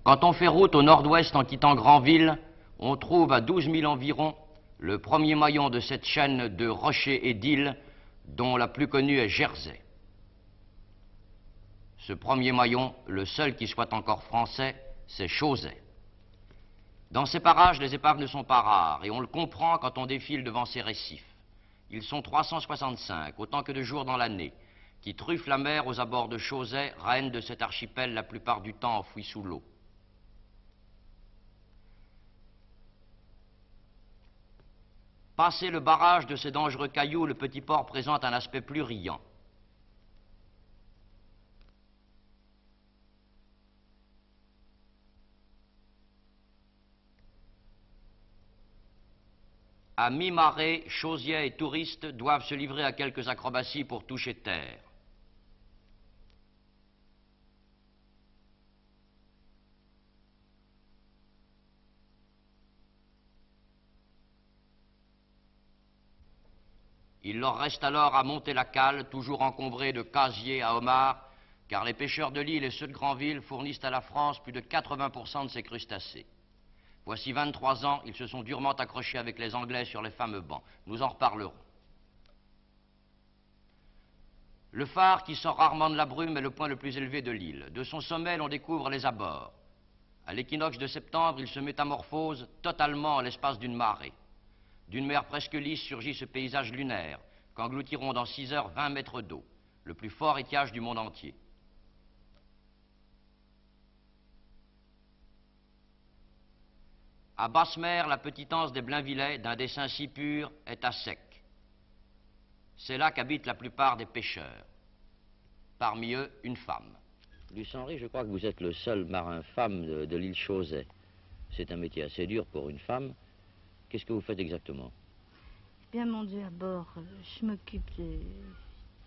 Quand on fait route au nord-ouest en quittant Granville, on trouve à 12 000 environ le premier maillon de cette chaîne de rochers et d'îles dont la plus connue est Jersey. Ce premier maillon, le seul qui soit encore français, c'est Chausey. Dans ces parages, les épaves ne sont pas rares et on le comprend quand on défile devant ces récifs. Ils sont 365, autant que de jours dans l'année, qui truffent la mer aux abords de Chausey, reine de cet archipel la plupart du temps enfoui sous l'eau. Passé le barrage de ces dangereux cailloux, le petit port présente un aspect plus riant. À mi-marée, chausiers et touristes doivent se livrer à quelques acrobaties pour toucher terre. Il leur reste alors à monter la cale, toujours encombrée de casiers à homards, car les pêcheurs de l'île et ceux de Granville fournissent à la France plus de 80% de ses crustacés. Voici 23 ans, ils se sont durement accrochés avec les Anglais sur les fameux bancs. Nous en reparlerons. Le phare, qui sort rarement de la brume, est le point le plus élevé de l'île. De son sommet, l'on découvre les abords. À l'équinoxe de septembre, il se métamorphose totalement en l'espace d'une marée. D'une mer presque lisse surgit ce paysage lunaire, qu'engloutiront dans 6 heures 20 mètres d'eau, le plus fort étiage du monde entier. À basse mer, la petite anse des Blainvillais, d'un dessin si pur, est à sec. C'est là qu'habitent la plupart des pêcheurs. Parmi eux, une femme. Luce-Henri, je crois que vous êtes le seul marin femme de l'île Chausey. C'est un métier assez dur pour une femme. Qu'est-ce que vous faites exactement? Eh bien, mon Dieu, à bord, je m'occupe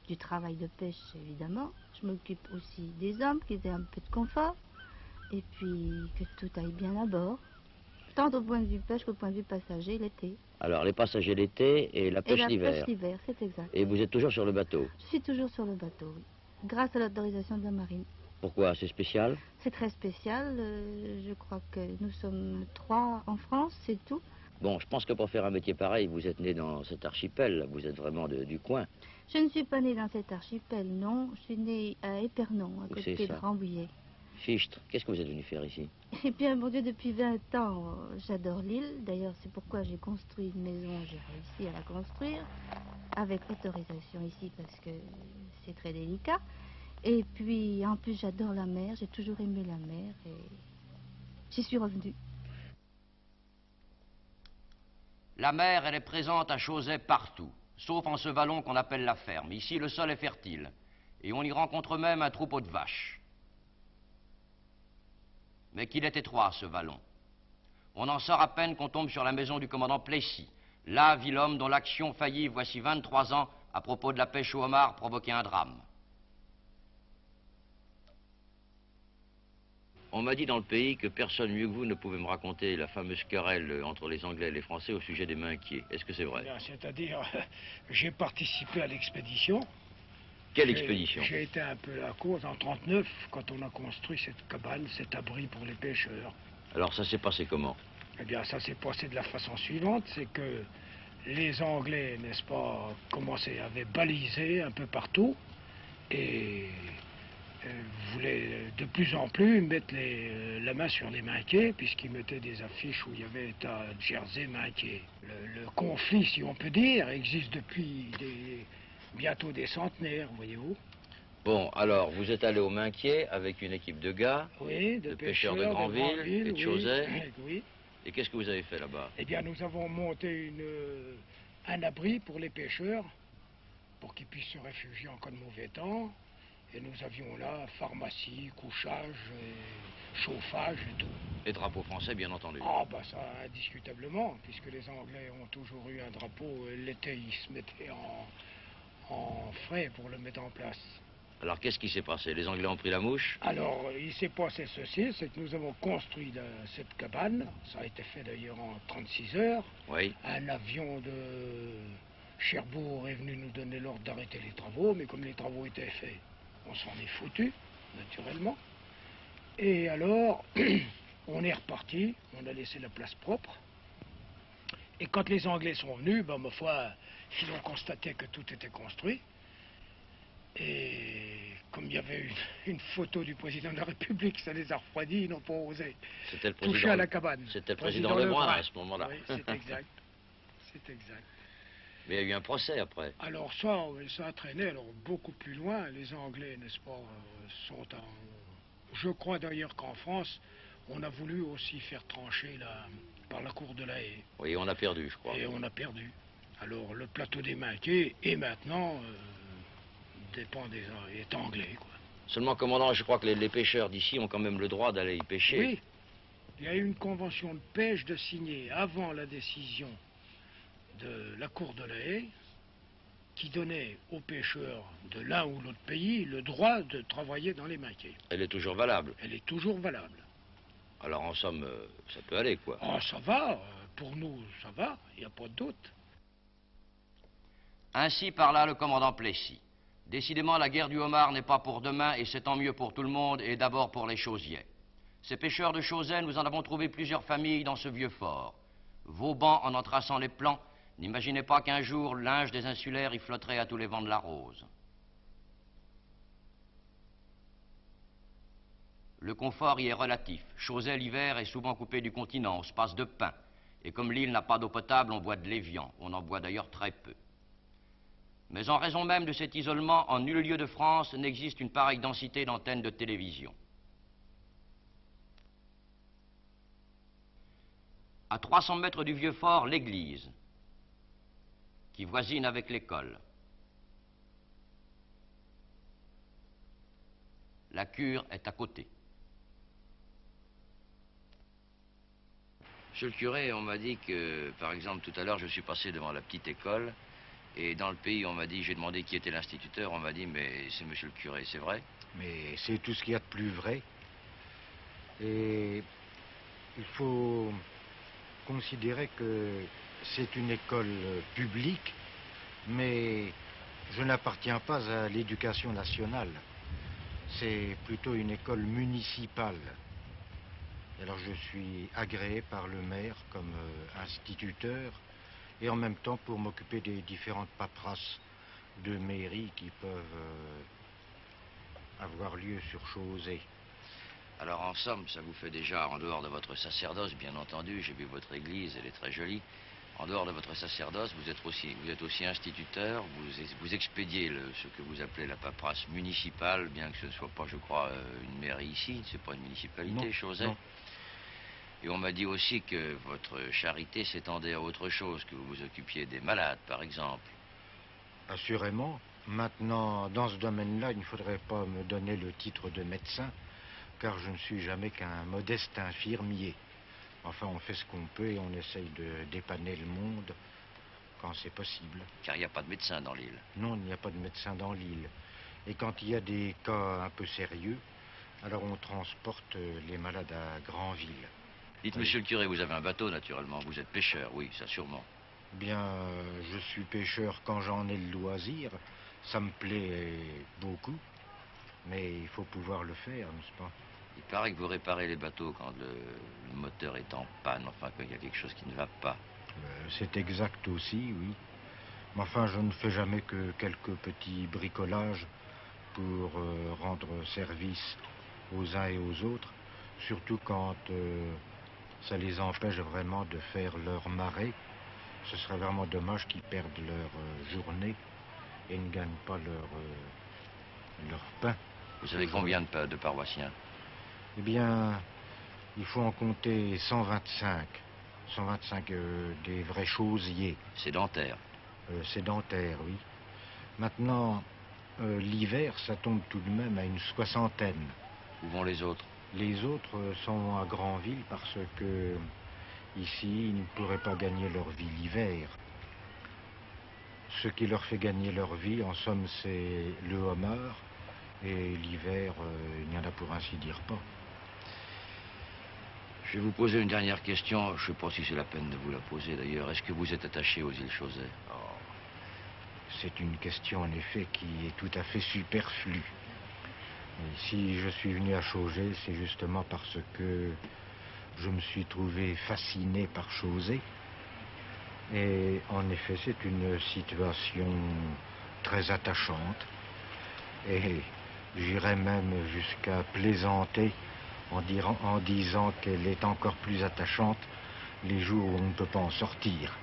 du travail de pêche, évidemment. Je m'occupe aussi des hommes, qui aient un peu de confort. Et puis, que tout aille bien à bord. Tant au point de vue pêche qu'au point de vue passager l'été. Alors, les passagers l'été et la pêche l'hiver. La pêche l'hiver, c'est exact. Et vous êtes toujours sur le bateau? Je suis toujours sur le bateau, oui. Grâce à l'autorisation de la marine. Pourquoi? C'est spécial? C'est très spécial. Je crois que nous sommes 3 en France, c'est tout. Bon, je pense que pour faire un métier pareil, vous êtes né dans cet archipel. Vous êtes vraiment du coin. Je ne suis pas née dans cet archipel, non. Je suis née à Épernon, à côté de Rambouillet. Fichtre, qu'est-ce que vous êtes venu faire ici? Eh bien, mon Dieu, depuis 20 ans, j'adore l'île. D'ailleurs, c'est pourquoi j'ai construit une maison, j'ai réussi à la construire, avec autorisation ici, parce que c'est très délicat. Et puis, en plus, j'adore la mer, j'ai toujours aimé la mer, et j'y suis revenue. La mer, elle est présente à Chausey partout, sauf en ce vallon qu'on appelle la ferme. Ici, le sol est fertile, et on y rencontre même un troupeau de vaches. Mais qu'il est étroit, ce vallon. On en sort à peine qu'on tombe sur la maison du commandant Plessis. Là vit l'homme dont l'action faillit, voici 23 ans, à propos de la pêche au homard, provoquait un drame. On m'a dit dans le pays que personne mieux que vous ne pouvait me raconter la fameuse querelle entre les Anglais et les Français au sujet des Minquiers. Est-ce que c'est vrai? C'est-à-dire, j'ai participé à l'expédition. Quelle expédition? J'ai été un peu à cause en 1939, quand on a construit cette cabane, cet abri pour les pêcheurs. Alors ça s'est passé comment? Eh bien, ça s'est passé de la façon suivante, c'est que les Anglais, n'est-ce pas, avaient balisé un peu partout, et voulaient de plus en plus mettre la main sur les Minquiers, puisqu'ils mettaient des affiches où il y avait État Jersey, Minquiers. Le conflit, si on peut dire, existe depuis bientôt des centenaires, voyez-vous. Bon, alors, vous êtes allé au Minquiers avec une équipe de gars, oui, de pêcheurs de Granville et de Chausey. Oui. Et qu'est-ce que vous avez fait là-bas? Eh bien, nous avons monté un abri pour les pêcheurs, pour qu'ils puissent se réfugier en cas de mauvais temps. Et nous avions là pharmacie, couchage, chauffage et tout. Et drapeau français, bien entendu. Ah, bah ça, indiscutablement, puisque les Anglais ont toujours eu un drapeau. L'été, ils se mettaient en frais pour le mettre en place. Alors, qu'est-ce qui s'est passé? Les Anglais ont pris la mouche? Alors, il s'est passé ceci, c'est que nous avons construit cette cabane. Ça a été fait d'ailleurs en 36 heures. Oui. Un avion de Cherbourg est venu nous donner l'ordre d'arrêter les travaux, mais comme les travaux étaient faits, on s'en est foutu, naturellement. Et alors, on est reparti, on a laissé la place propre. Et quand les Anglais sont venus, ben, ma foi, ils ont constaté que tout était construit. Et comme il y avait une photo du président de la République, ça les a refroidis, ils n'ont pas osé C'était le toucher président, à la cabane. c'était le président Lebrun à ce moment-là. Oui, c'est exact. C'est exact. Mais il y a eu un procès après. Alors ça, oui, ça a traîné alors beaucoup plus loin. Les Anglais, n'est-ce pas, sont en... Je crois d'ailleurs qu'en France, on a voulu aussi faire trancher par la cour de la Haye. Oui, on a perdu, je crois. Et on a perdu. Alors le plateau des Minquiers est maintenant dépend est anglais, quoi. Seulement, commandant, je crois que les pêcheurs d'ici ont quand même le droit d'aller y pêcher. Oui, il y a eu une convention de pêche de signer avant la décision de la cour de la Haye qui donnait aux pêcheurs de l'un ou l'autre pays le droit de travailler dans les Minquiers. Elle est toujours valable. Elle est toujours valable. Alors, en somme, ça peut aller, quoi. Ah, ça va, pour nous, ça va, il n'y a pas de doute. Ainsi parla le commandant Plessis. Décidément, la guerre du homard n'est pas pour demain, et c'est tant mieux pour tout le monde, et d'abord pour les chausiais. Ces pêcheurs de Chausey, nous en avons trouvé plusieurs familles dans ce vieux fort. Vauban, en traçant les plans, n'imaginait pas qu'un jour, le linge des insulaires y flotterait à tous les vents de la rose. Le confort y est relatif. Chausey, l'hiver, est souvent coupé du continent, au space de pain. Et comme l'île n'a pas d'eau potable, on boit de l'évian. On en boit d'ailleurs très peu. Mais en raison même de cet isolement, en nul lieu de France n'existe une pareille densité d'antennes de télévision. À 300 mètres du vieux fort, l'église, qui voisine avec l'école. La cure est à côté. Monsieur le curé, on m'a dit que, par exemple, tout à l'heure, je suis passé devant la petite école, et dans le pays, on m'a dit, j'ai demandé qui était l'instituteur, on m'a dit, mais c'est monsieur le curé, c'est vrai? Mais c'est tout ce qu'il y a de plus vrai. Et il faut considérer que c'est une école publique, mais je n'appartiens pas à l'éducation nationale. C'est plutôt une école municipale. Alors je suis agréé par le maire comme instituteur et en même temps pour m'occuper des différentes paperasses de mairie qui peuvent avoir lieu sur Chausey. Alors, en somme, ça vous fait déjà, en dehors de votre sacerdoce, bien entendu, j'ai vu votre église, elle est très jolie. En dehors de votre sacerdoce, vous êtes aussi instituteur, vous expédiez ce que vous appelez la paperasse municipale, bien que ce ne soit pas, je crois, une mairie ici, c'est pas une municipalité, Chausey. Non. Et on m'a dit aussi que votre charité s'étendait à autre chose, que vous vous occupiez des malades, par exemple. Assurément. Maintenant, dans ce domaine-là, il ne faudrait pas me donner le titre de médecin, car je ne suis jamais qu'un modeste infirmier. Enfin, on fait ce qu'on peut et on essaye de dépanner le monde quand c'est possible. Car il n'y a pas de médecin dans l'île. Non, il n'y a pas de médecin dans l'île. Et quand il y a des cas un peu sérieux, alors on transporte les malades à Granville. Dites, monsieur le curé, vous avez un bateau, naturellement. Vous êtes pêcheur, oui, ça sûrement. Bien, je suis pêcheur quand j'en ai le loisir. Ça me plaît beaucoup. Mais il faut pouvoir le faire, n'est-ce pas? Il paraît que vous réparez les bateaux quand le moteur est en panne, enfin, quand il y a quelque chose qui ne va pas. C'est exact aussi, oui. Mais enfin, je ne fais jamais que quelques petits bricolages pour rendre service aux uns et aux autres, surtout quand ça les empêche vraiment de faire leur marée. Ce serait vraiment dommage qu'ils perdent leur journée et ne gagnent pas leur pain. Vous savez combien de paroissiens? Eh bien, il faut en compter 125. 125 des vrais chausiers. Sédentaires. Sédentaires, oui. Maintenant, l'hiver, ça tombe tout de même à une 60aine. Où vont les autres? Les autres sont à Granville parce que ici, ils ne pourraient pas gagner leur vie l'hiver. Ce qui leur fait gagner leur vie, en somme, c'est le homard. Et l'hiver, il n'y en a pour ainsi dire pas. Je vais vous poser une dernière question. Je ne sais pas si c'est la peine de vous la poser d'ailleurs. Est-ce que vous êtes attaché aux îles Chausey? C'est une question en effet qui est tout à fait superflue. Et si je suis venu à Chaugé, c'est justement parce que je me suis trouvé fasciné par Chauzé. Et en effet, c'est une situation très attachante. Et j'irais même jusqu'à plaisanter en disant qu'elle est encore plus attachante les jours où on ne peut pas en sortir.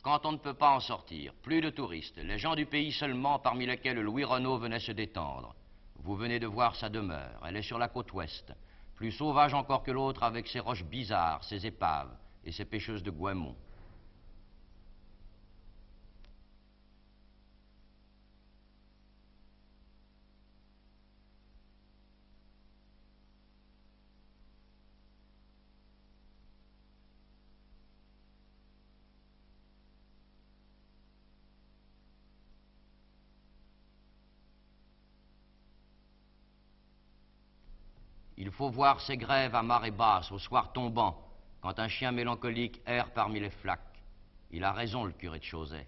Quand on ne peut pas en sortir, plus de touristes, les gens du pays seulement, parmi lesquels Louis Renault venait se détendre. Vous venez de voir sa demeure, elle est sur la côte ouest, plus sauvage encore que l'autre avec ses roches bizarres, ses épaves et ses pêcheuses de goémons. Il faut voir ces grèves à marée basse, au soir tombant, quand un chien mélancolique erre parmi les flaques. Il a raison, le curé de Chauzet.